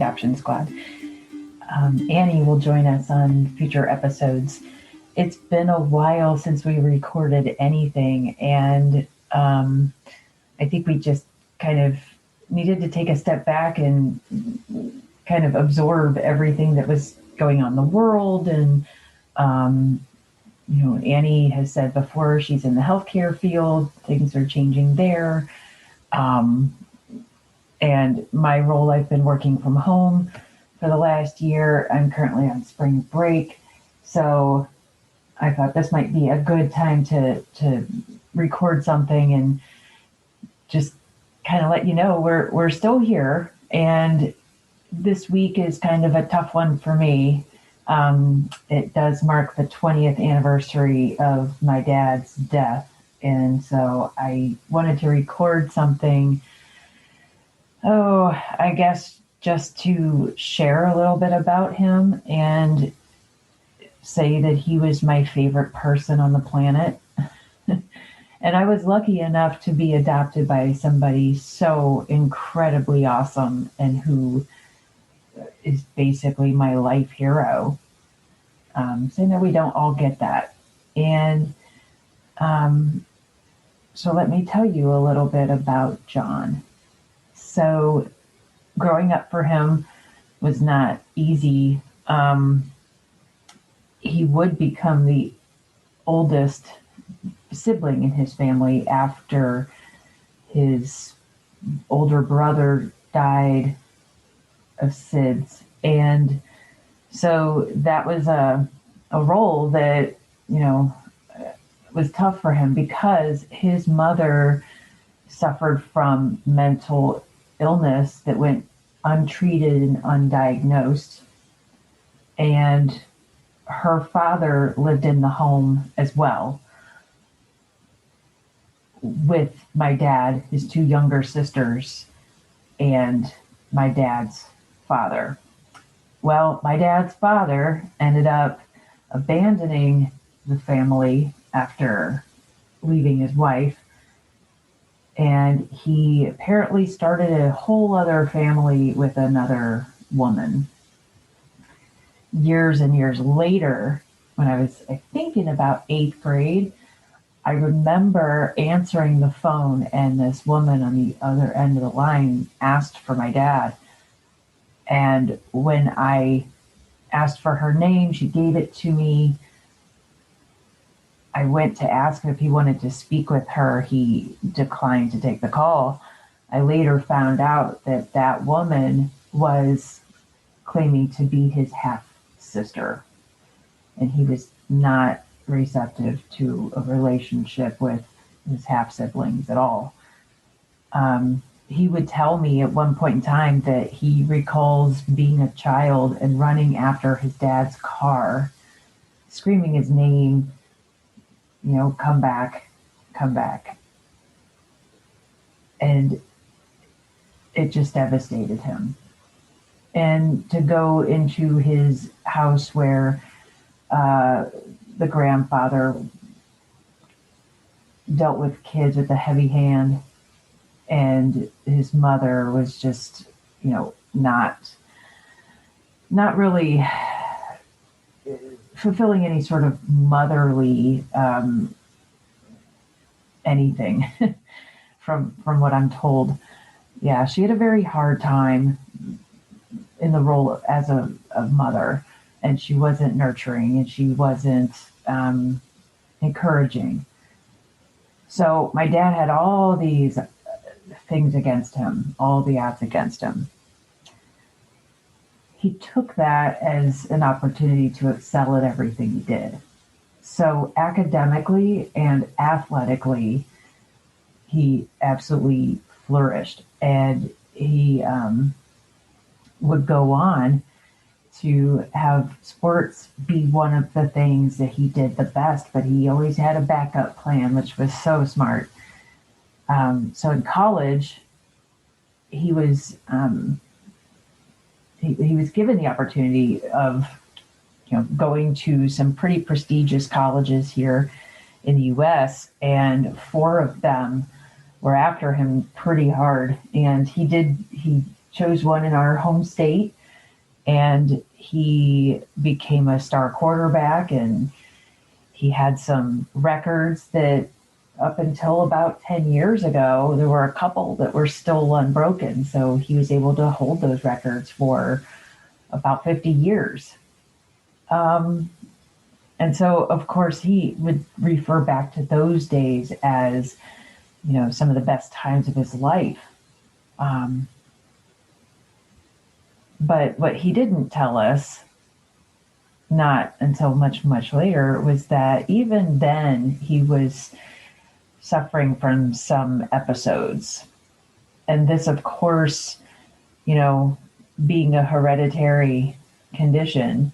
Adoption Squad. Annie will join us on future episodes. It's been a while since we recorded anything, and I think we just kind of needed to take a step back and kind of absorb everything that was going on in the world. And Annie has said before, she's in the healthcare field, things are changing there. And my role, I've been working from home for the last year. I'm currently on spring break. So I thought this might be a good time to record something and just kind of let you know we're still here. And this week is kind of a tough one for me. It does mark the 20th anniversary of my dad's death. And so I wanted to record something, I guess just to share a little bit about him and say that he was my favorite person on the planet. And I was lucky enough to be adopted by somebody so incredibly awesome and who is basically my life hero. So we don't all get that. And so let me tell you a little bit about John. So growing up for him was not easy. He would become the oldest sibling in his family after his older brother died of SIDS. And so that was a role that, was tough for him because his mother suffered from mental illness that went untreated and undiagnosed. And her father lived in the home as well with my dad, his two younger sisters, and my dad's father. Well, my dad's father ended up abandoning the family after leaving his wife, and he apparently started a whole other family with another woman. Years and years later, when I was, I think, in about 8th grade, I remember answering the phone, and this woman on the other end of the line asked for my dad. And when I asked for her name, she gave it to me. I went to ask him if he wanted to speak with her. He declined to take the call. I later found out that that woman was claiming to be his half-sister, and he was not receptive to a relationship with his half-siblings at all. He would tell me at one point in time that he recalls being a child and running after his dad's car, screaming his name, come back, come back. And it just devastated him. And to go into his house where the grandfather dealt with kids with a heavy hand, and his mother was just, not really fulfilling any sort of motherly anything from what I'm told. Yeah, she had a very hard time in the role as a mother, and she wasn't nurturing, and she wasn't encouraging. So my dad had all these things against him, all the odds against him. He took that as an opportunity to excel at everything he did. So academically and athletically, he absolutely flourished. And he would go on to have sports be one of the things that he did the best, but he always had a backup plan, which was so smart. So in college, he was he was given the opportunity of going to some pretty prestigious colleges here in the U.S., and 4 of them were after him pretty hard. And he chose one in our home state, and he became a star quarterback, and he had some records that up until about 10 years ago, there were a couple that were still unbroken. So he was able to hold those records for about 50 years. And so, of course, he would refer back to those days as, some of the best times of his life. But what he didn't tell us, not until much, much later, was that even then he was suffering from some episodes. And this, of course, being a hereditary condition,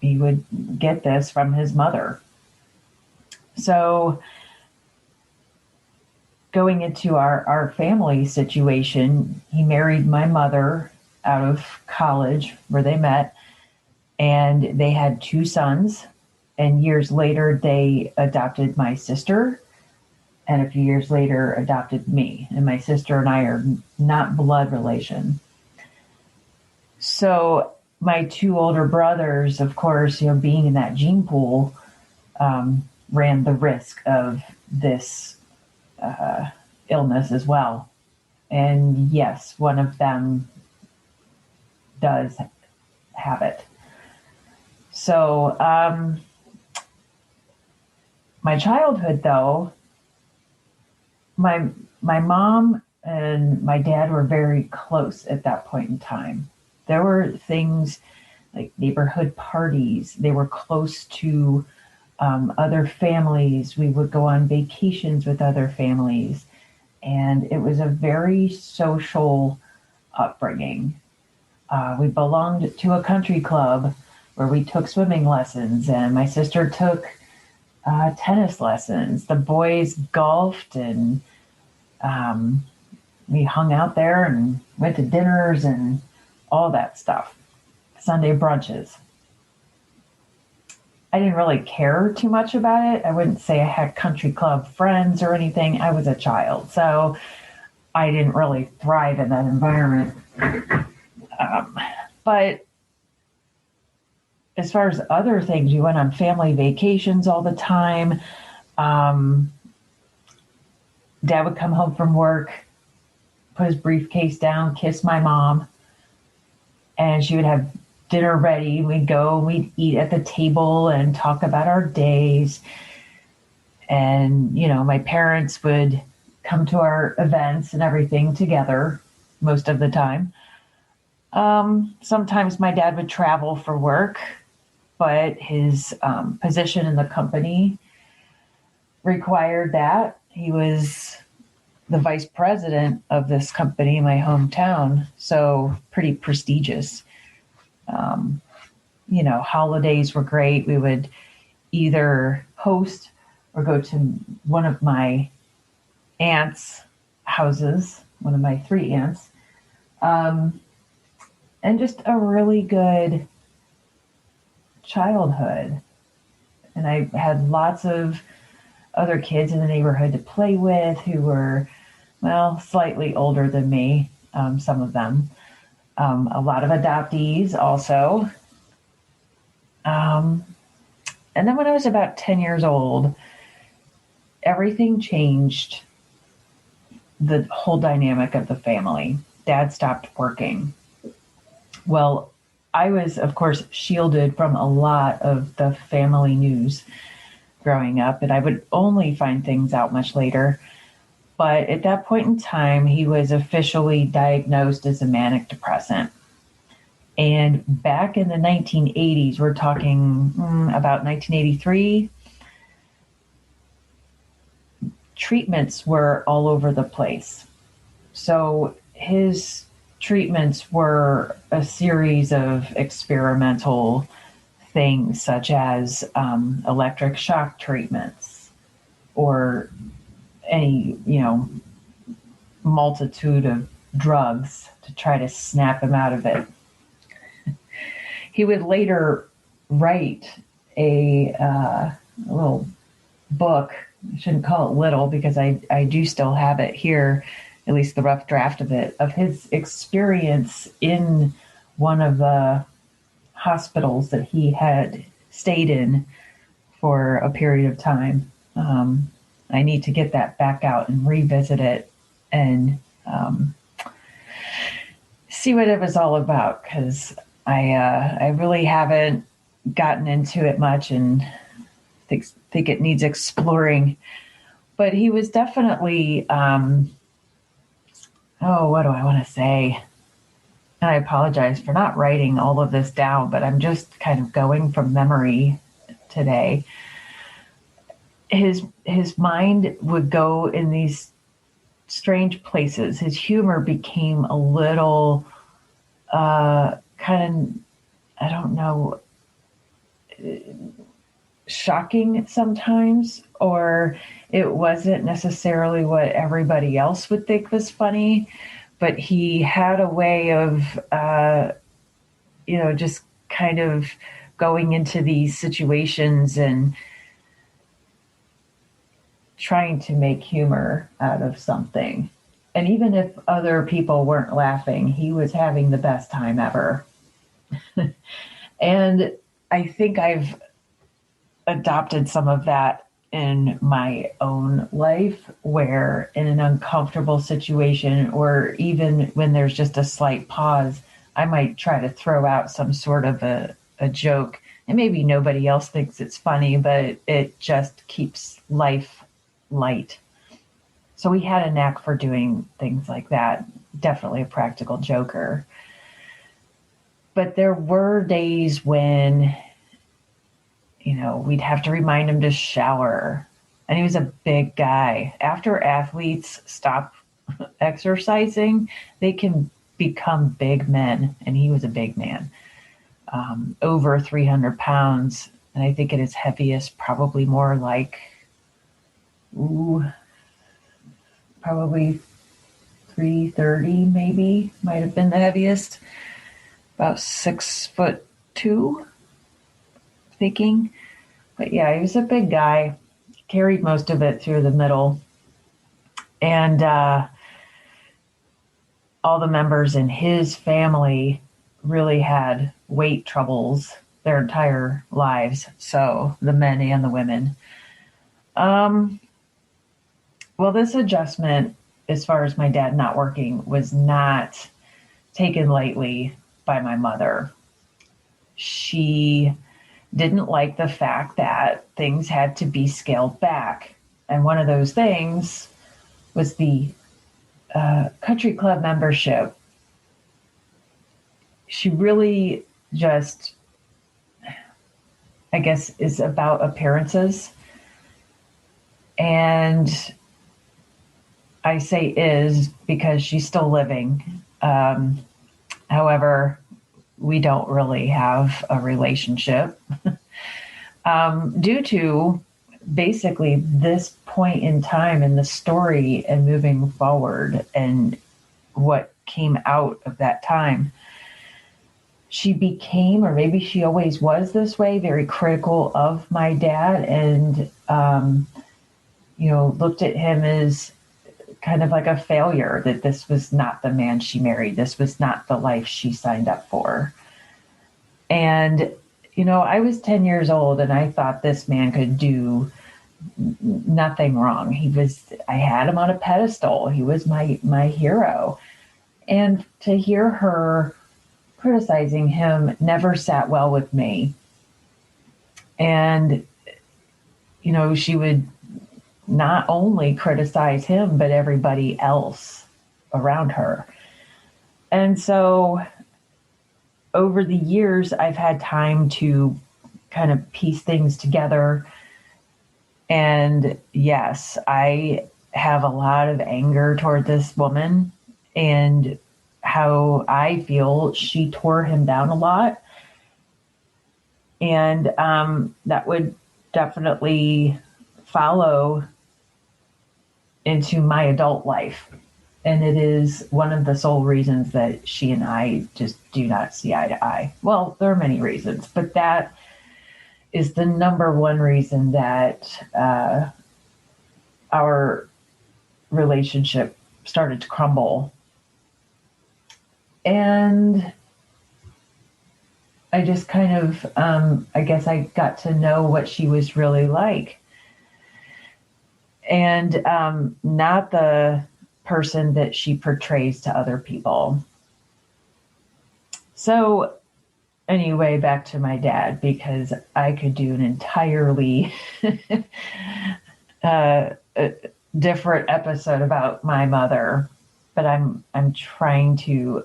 he would get this from his mother. So going into our family situation, he married my mother out of college where they met, and they had 2 sons. And years later, they adopted my sister, and a few years later adopted me. And my sister and I are not blood relation. So my 2 older brothers, of course, being in that gene pool, ran the risk of this illness as well. And yes, one of them does have it. So my childhood, though, my mom and my dad were very close at that point in time. There were things like neighborhood parties. They were close to other families. We would go on vacations with other families. And it was a very social upbringing. We belonged to a country club where we took swimming lessons, and my sister took tennis lessons. The boys golfed, and we hung out there and went to dinners and all that stuff. Sunday brunches. I didn't really care too much about it. I wouldn't say I had country club friends or anything. I was a child, so I didn't really thrive in that environment. But as far as other things, we went on family vacations all the time. Dad would come home from work, put his briefcase down, kiss my mom, and she would have dinner ready. We'd go and we'd eat at the table and talk about our days. And, my parents would come to our events and everything together most of the time. Sometimes my dad would travel for work, but his position in the company required that. He was the vice president of this company in my hometown, so pretty prestigious. Holidays were great. We would either host or go to one of my aunts' houses, one of my 3 aunts, and just a really good childhood. And I had lots of other kids in the neighborhood to play with who were, slightly older than me, some of them. A lot of adoptees also. And then when I was about 10 years old, everything changed, the whole dynamic of the family. Dad stopped working. Well, I was, of course, shielded from a lot of the family news growing up, and I would only find things out much later. But at that point in time, he was officially diagnosed as a manic depressant. And back in the 1980s, we're talking about 1983, treatments were all over the place. So his treatments were a series of experimental things, such as electric shock treatments or any, multitude of drugs to try to snap him out of it. He would later write a little book. I shouldn't call it little because I do still have it here. at least the rough draft of it, of his experience in one of the hospitals that he had stayed in for a period of time. I need to get that back out and revisit it and see what it was all about, because I really haven't gotten into it much and think it needs exploring. But he was definitely what do I want to say? And I apologize for not writing all of this down, but I'm just kind of going from memory today. His mind would go in these strange places. His humor became a little kind of, I don't know, shocking sometimes, or it wasn't necessarily what everybody else would think was funny, but he had a way of, just kind of going into these situations and trying to make humor out of something. And even if other people weren't laughing, he was having the best time ever. And I think I've adopted some of that in my own life, where in an uncomfortable situation, or even when there's just a slight pause, I might try to throw out some sort of a joke. And maybe nobody else thinks it's funny, but it just keeps life light. So we had a knack for doing things like that. Definitely a practical joker. But there were days when, we'd have to remind him to shower. And he was a big guy. After athletes stop exercising, they can become big men. And he was a big man, over 300 pounds. And I think at his heaviest, probably more like, probably 330 maybe, might have been the heaviest. About 6'2", thinking. But yeah, he was a big guy, carried most of it through the middle. And all the members in his family really had weight troubles their entire lives. So the men and the women. Well, this adjustment, as far as my dad not working, was not taken lightly by my mother. She didn't like the fact that things had to be scaled back. And one of those things was the country club membership. She really just, I guess, is about appearances. And I say is because she's still living. However, we don't really have a relationship due to basically this point in time in the story and moving forward and what came out of that time. She became, or maybe she always was this way, very critical of my dad, and looked at him as kind of like a failure, that this was not the man she married. This was not the life she signed up for. And, I was 10 years old and I thought this man could do nothing wrong. I had him on a pedestal. He was my hero. And to hear her criticizing him never sat well with me. And, she would not only criticize him, but everybody else around her. And so over the years, I've had time to kind of piece things together. And yes, I have a lot of anger toward this woman and how I feel she tore him down a lot. And that would definitely follow into my adult life. And it is one of the sole reasons that she and I just do not see eye to eye. Well, there are many reasons, but that is the number one reason that our relationship started to crumble. And I just kind of, I guess I got to know what she was really like. And not the person that she portrays to other people. So, anyway, back to my dad, because I could do an entirely different episode about my mother, but I'm trying to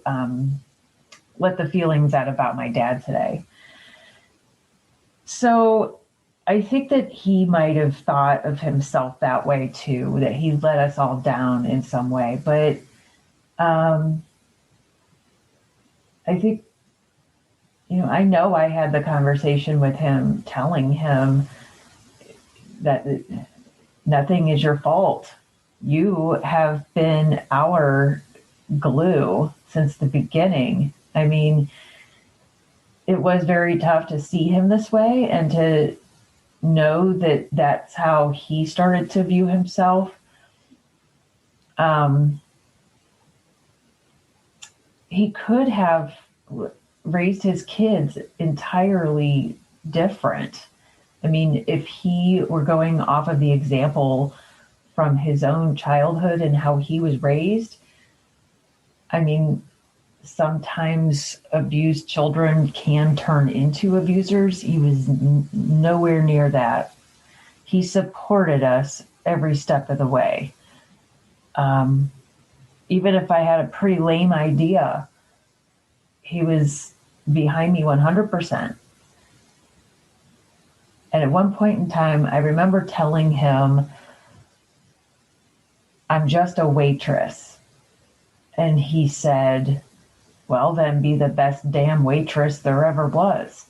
let the feelings out about my dad today. So I think that he might have thought of himself that way too, that he let us all down in some way. But I think, I know I had the conversation with him, telling him that nothing is your fault. You have been our glue since the beginning. I mean, it was very tough to see him this way and to know that that's how he started to view himself. He could have raised his kids entirely different. I mean, if he were going off of the example from his own childhood and how he was raised, I mean, sometimes abused children can turn into abusers. He was nowhere near that. He supported us every step of the way. Even if I had a pretty lame idea, he was behind me 100%. And at one point in time, I remember telling him, I'm just a waitress. And he said, well, then be the best damn waitress there ever was.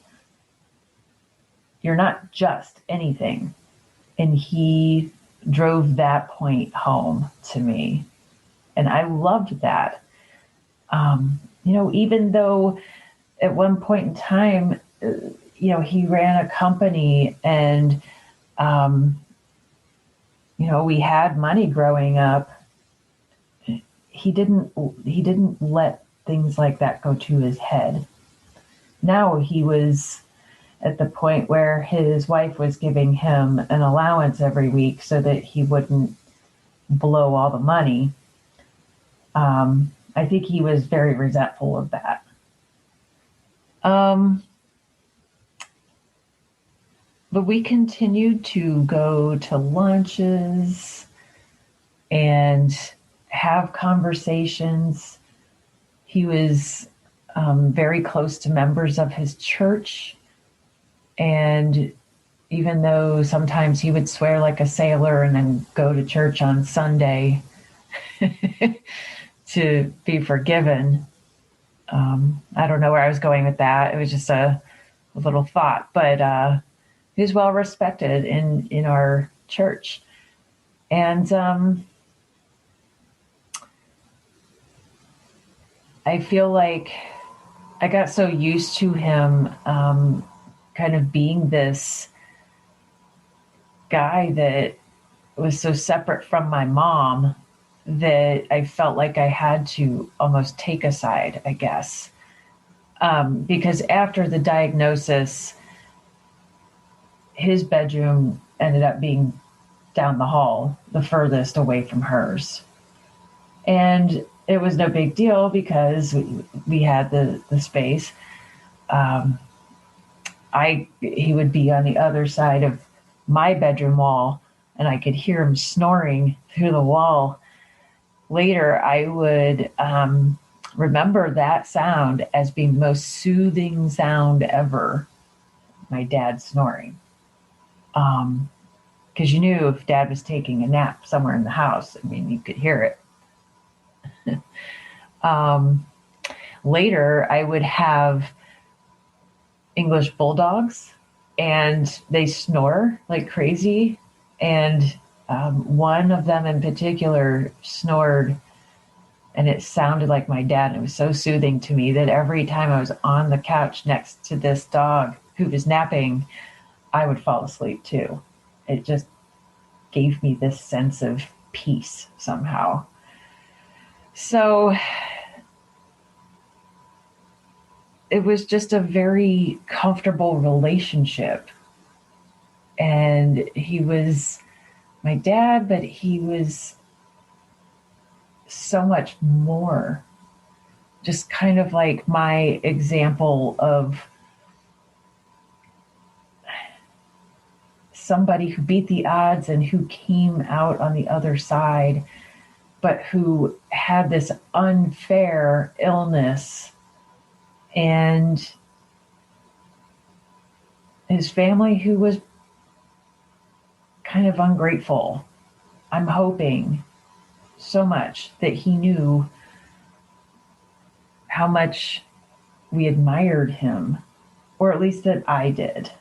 You're not just anything. And he drove that point home to me. And I loved that. Even though at one point in time, he ran a company and, we had money growing up. He didn't let things like that go to his head. Now he was at the point where his wife was giving him an allowance every week so that he wouldn't blow all the money. I think he was very resentful of that. But we continued to go to lunches and have conversations. He was very close to members of his church. And even though sometimes he would swear like a sailor and then go to church on Sunday to be forgiven, I don't know where I was going with that. It was just a little thought. But he was well respected in our church. And I feel like I got so used to him kind of being this guy that was so separate from my mom that I felt like I had to almost take a side, I guess. Because after the diagnosis, his bedroom ended up being down the hall, the furthest away from hers. And it was no big deal because we had the space. He would be on the other side of my bedroom wall, and I could hear him snoring through the wall. Later, I would remember that sound as being the most soothing sound ever, my dad snoring. Because you knew if Dad was taking a nap somewhere in the house, I mean, you could hear it. Later, I would have English bulldogs, and they snore like crazy. And one of them in particular snored, and it sounded like my dad. And it was so soothing to me that every time I was on the couch next to this dog who was napping, I would fall asleep too. It just gave me this sense of peace somehow. So it was just a very comfortable relationship. And he was my dad, but he was so much more. Just kind of like my example of somebody who beat the odds and who came out on the other side, but who had this unfair illness, and his family who was kind of ungrateful. I'm hoping so much that he knew how much we admired him, or at least that I did.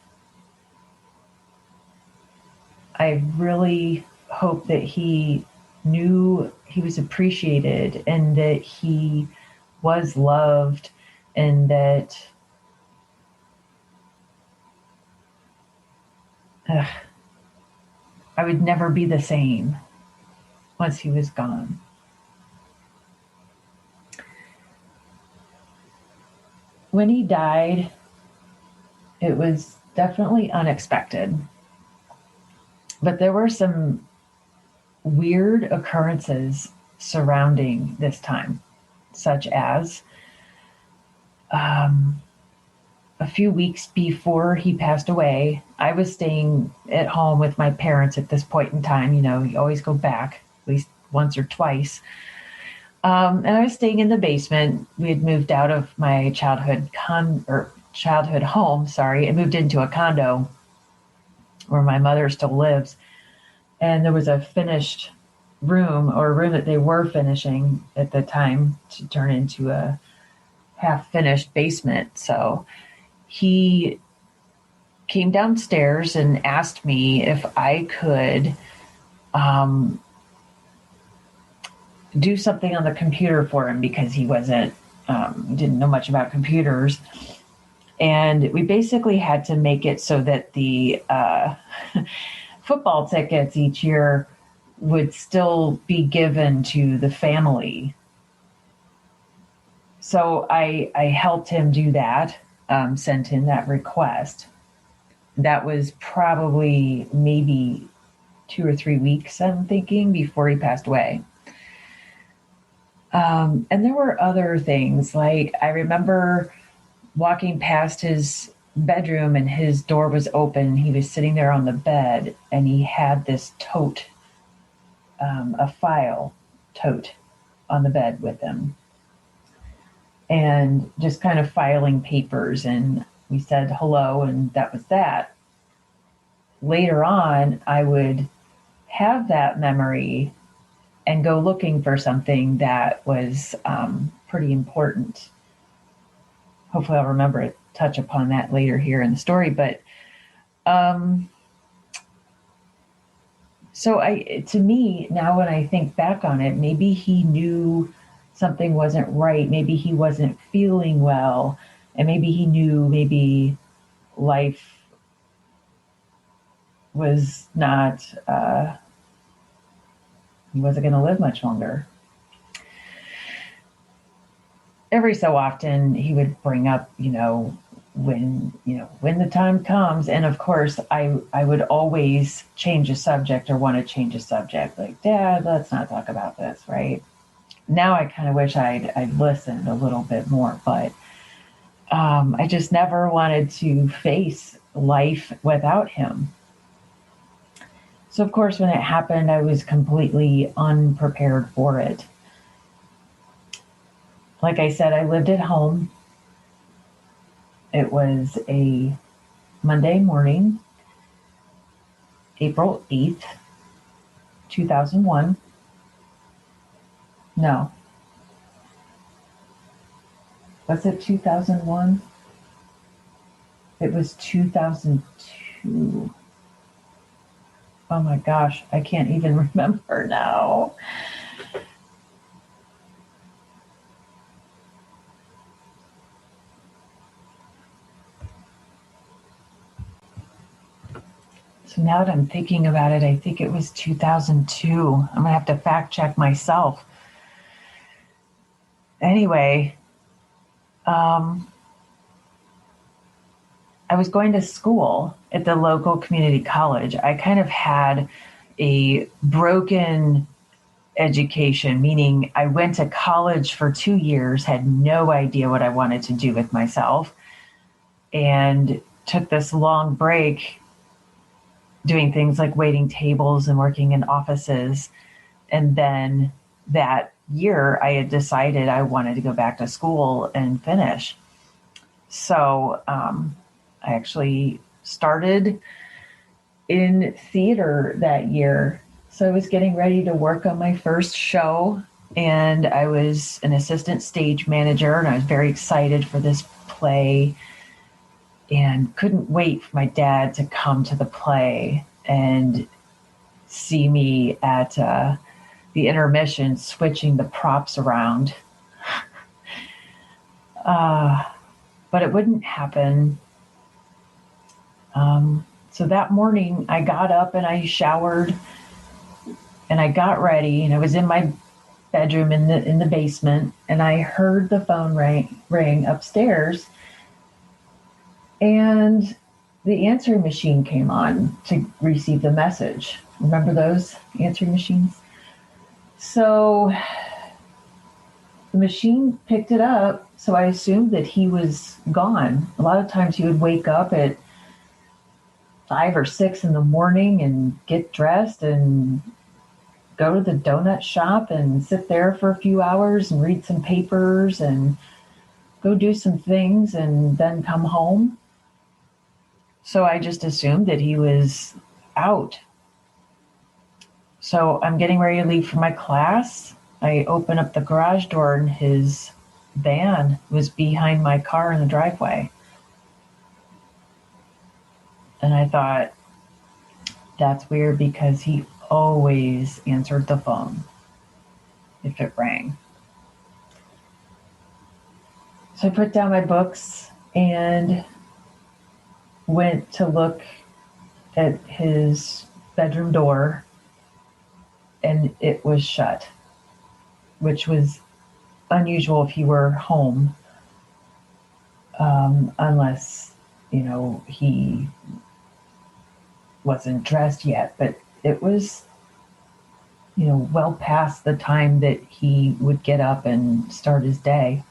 I really hope that he knew he was appreciated and that he was loved, and that I would never be the same once he was gone. When he died, it was definitely unexpected, but there were some weird occurrences surrounding this time, such as a few weeks before he passed away, I was staying at home with my parents at this point in time. You know, you always go back at least once or twice. And I was staying in the basement. We had moved out of my childhood home, sorry, and moved into a condo where my mother still lives. And there was a finished room, or a room that they were finishing at the time, to turn into a half finished basement. So he came downstairs and asked me if I could do something on the computer for him, because he didn't know much about computers. And we basically had to make it so that the football tickets each year would still be given to the family. So I helped him do that, sent in that request. That was probably maybe 2 or 3 weeks, I'm thinking, before he passed away. And there were other things, like I remember walking past his bedroom and his door was open. He was sitting there on the bed and he had this tote, a file tote on the bed with him, and just kind of filing papers. And we said hello, and that was that. Later on, I would have that memory and go looking for something that was pretty important. Hopefully, I'll remember to touch upon that later here in the story. But so to me, now when I think back on it, maybe he knew something wasn't right. Maybe he wasn't feeling well, and maybe he knew maybe life was not. He wasn't going to live much longer. Every so often, he would bring up, when the time comes. And of course, I would always change a subject or want to change a subject. Like, Dad, let's not talk about this, right? Now I kind of wish I'd listened a little bit more, but I just never wanted to face life without him. So of course, when it happened, I was completely unprepared for it. Like I said, I lived at home. It was a Monday morning, April 8th, 2001. No. Was it 2001? It was 2002. Oh my gosh, I can't even remember now. So now that I'm thinking about it, I think it was 2002. I'm going to have to fact check myself. Anyway, um, I was going to school at the local community college. I kind of had a broken education, meaning I went to college for 2 years, had no idea what I wanted to do with myself, and took this long break doing things like waiting tables and working in offices. And then that year, I had decided I wanted to go back to school and finish. So I actually started in theater that year. So I was getting ready to work on my first show, and I was an assistant stage manager, and I was very excited for this play and couldn't wait for my dad to come to the play and see me at the intermission switching the props around. But it wouldn't happen. So that morning I got up and I showered and I got ready, and I was in my bedroom in the basement, and I heard the phone ring upstairs, and the answering machine came on to receive the message. Remember those answering machines? So the machine picked it up, so I assumed that he was gone. A lot of times he would wake up at 5 or 6 in the morning and get dressed and go to the donut shop and sit there for a few hours and read some papers and go do some things and then come home. So I just assumed that he was out. So I'm getting ready to leave for my class. I open up the garage door and his van was behind my car in the driveway. And I thought, that's weird because he always answered the phone if it rang. So I put down my books and went to look at his bedroom door, and it was shut, which was unusual if he were home, unless, he wasn't dressed yet. But it was, well past the time that he would get up and start his day.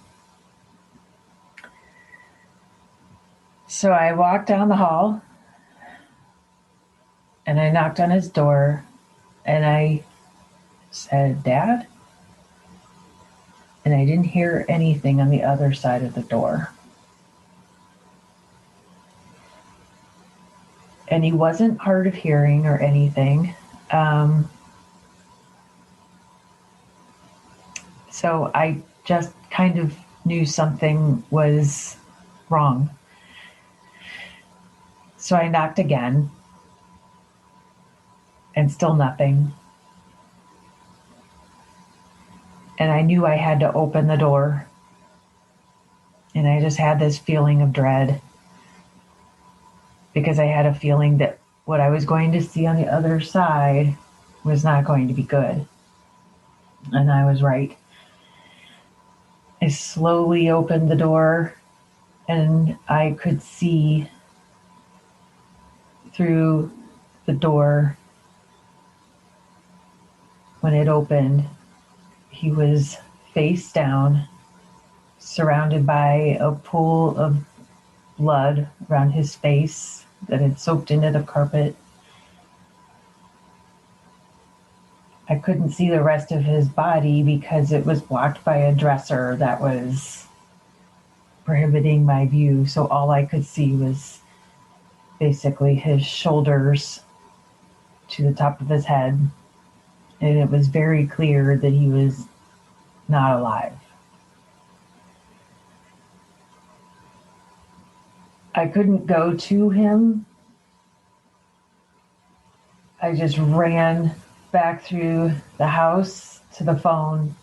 So I walked down the hall and I knocked on his door and I said, "Dad?" And I didn't hear anything on the other side of the door. And he wasn't hard of hearing or anything. So I just kind of knew something was wrong. So I knocked again, and still nothing. And I knew I had to open the door. And I just had this feeling of dread, because I had a feeling that what I was going to see on the other side was not going to be good. And I was right. I slowly opened the door, and I could see through the door. When it opened, he was face down, surrounded by a pool of blood around his face that had soaked into the carpet. I couldn't see the rest of his body because it was blocked by a dresser that was prohibiting my view. So all I could see was basically his shoulders to the top of his head. And it was very clear that he was not alive. I couldn't go to him. I just ran back through the house to the phone.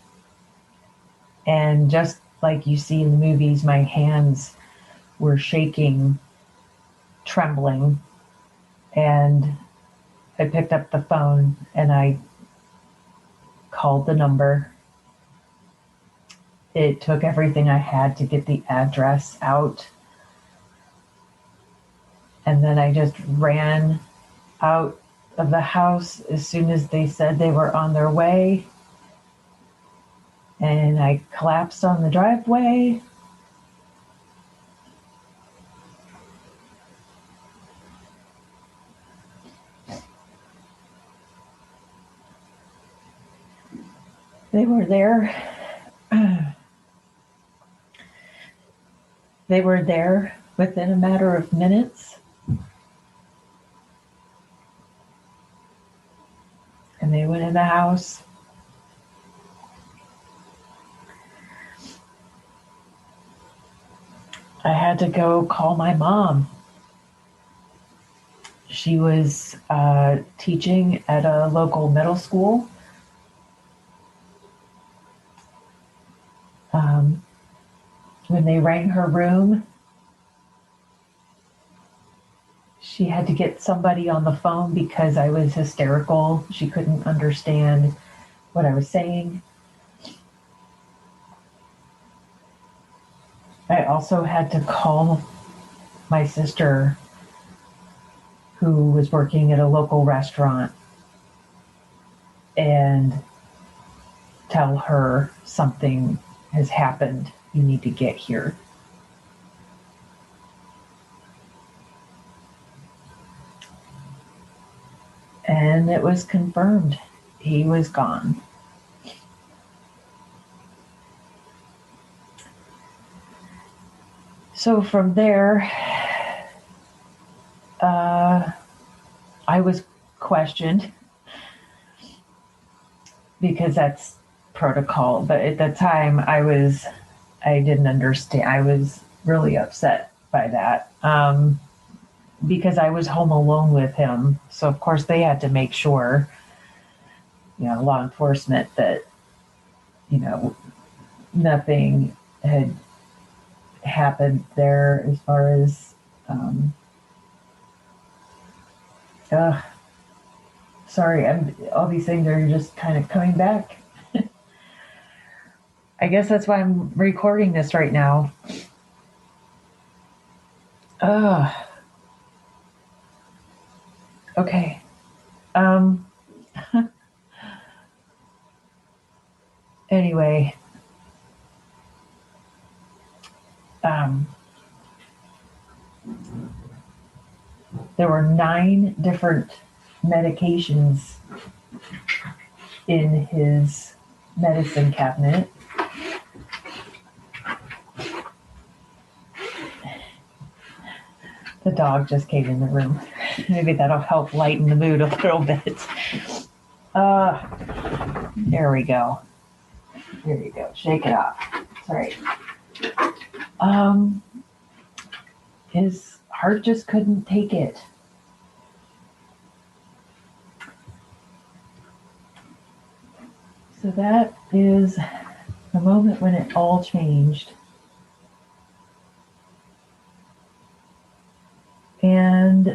And just like you see in the movies, my hands were shaking, trembling. And I picked up the phone and I called the number. It took everything I had to get the address out. And then I just ran out of the house as soon as they said they were on their way. And I collapsed on the driveway. They were there. They were there within a matter of minutes. And they went in the house. I had to go call my mom. She was teaching at a local middle school. When they rang her room, she had to get somebody on the phone because I was hysterical. She couldn't understand what I was saying. I also had to call my sister, who was working at a local restaurant, and tell her something has happened. You need to get here. And it was confirmed. He was gone. So from there, I was questioned because that's protocol. But at the time, I didn't understand. I was really upset by that because I was home alone with him. So of course they had to make sure, law enforcement, that, nothing had happened there as far as, sorry, all these things are just kind of coming back. I guess that's why I'm recording this right now. Okay. Anyway, there were 9 different medications in his medicine cabinet. The dog just came in the room. Maybe that'll help lighten the mood a little bit. There we go. There you go. Shake it off. Sorry. His heart just couldn't take it. So that is the moment when it all changed. And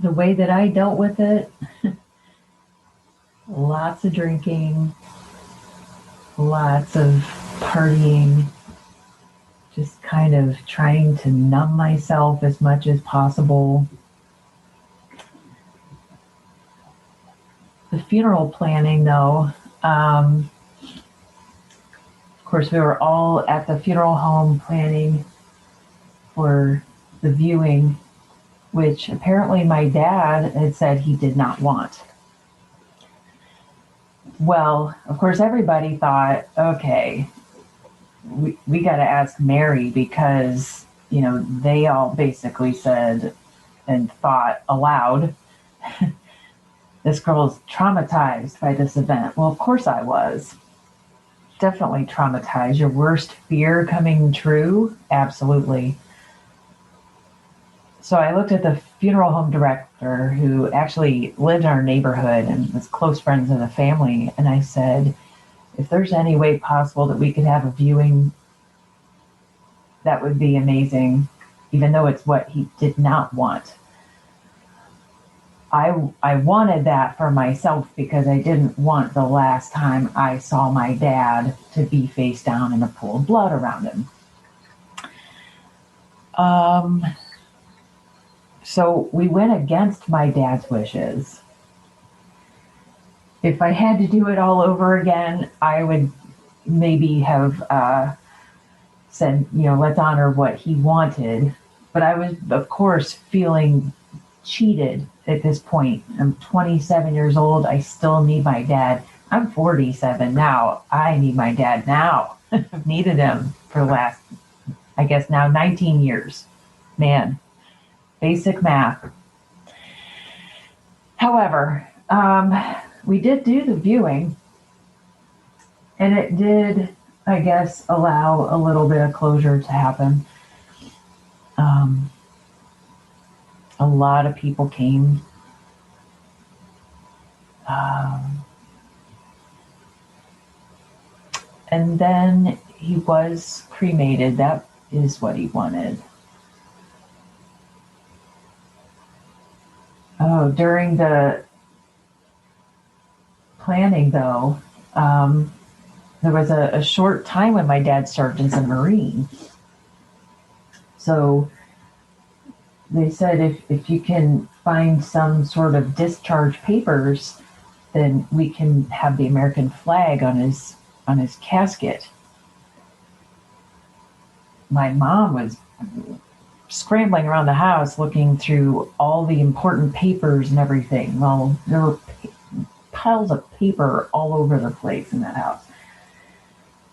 the way that I dealt with it, lots of drinking, lots of partying, just kind of trying to numb myself as much as possible. The funeral planning, though, of course, we were all at the funeral home planning for the viewing, which apparently my dad had said he did not want. Well, of course, everybody thought, okay, we got to ask Mary because, they all basically said and thought aloud, this girl's traumatized by this event. Well, of course I was. Definitely traumatized. Your worst fear coming true? Absolutely. So I looked at the funeral home director who actually lived in our neighborhood and was close friends of the family. And I said, if there's any way possible that we could have a viewing, that would be amazing, even though it's what he did not want. I wanted that for myself because I didn't want the last time I saw my dad to be face down in a pool of blood around him. So we went against my dad's wishes. If I had to do it all over again, I would maybe have said, let's honor what he wanted. But I was, of course, feeling cheated at this point. I'm 27 years old. I still need my dad. I'm 47 now. I need my dad now. I've needed him for the last, I guess now 19 years. Man, basic math. However, we did do the viewing, and it did, I guess, allow a little bit of closure to happen. A lot of people came. And then he was cremated. That is what he wanted. Oh, during the planning, though, there was a short time when my dad served as a Marine. So they said if you can find some sort of discharge papers, then we can have the American flag on his casket. My mom was scrambling around the house looking through all the important papers and everything. Well, there were piles of paper all over the place in that house.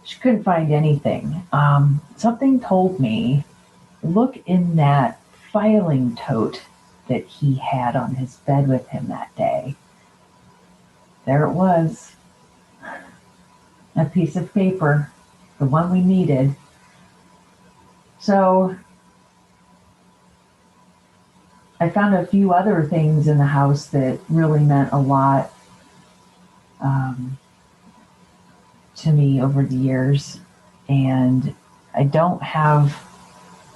She couldn't find anything. Something told me, look in that filing tote that he had on his bed with him that day. There it was. A piece of paper, the one we needed. So I found a few other things in the house that really meant a lot to me over the years. And I don't have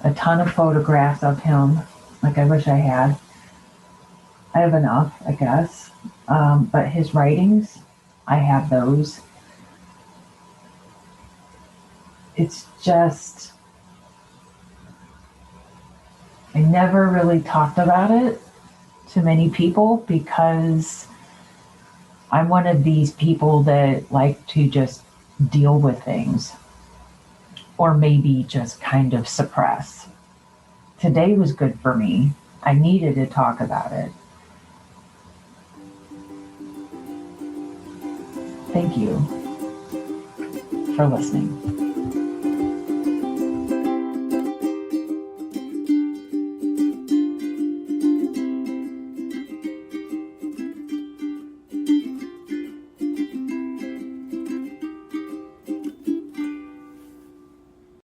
a ton of photographs of him like I wish I had. I have enough, I guess. But his writings, I have those. It's just, I never really talked about it to many people because I'm one of these people that like to just deal with things or maybe just kind of suppress. Today was good for me. I needed to talk about it. Thank you for listening.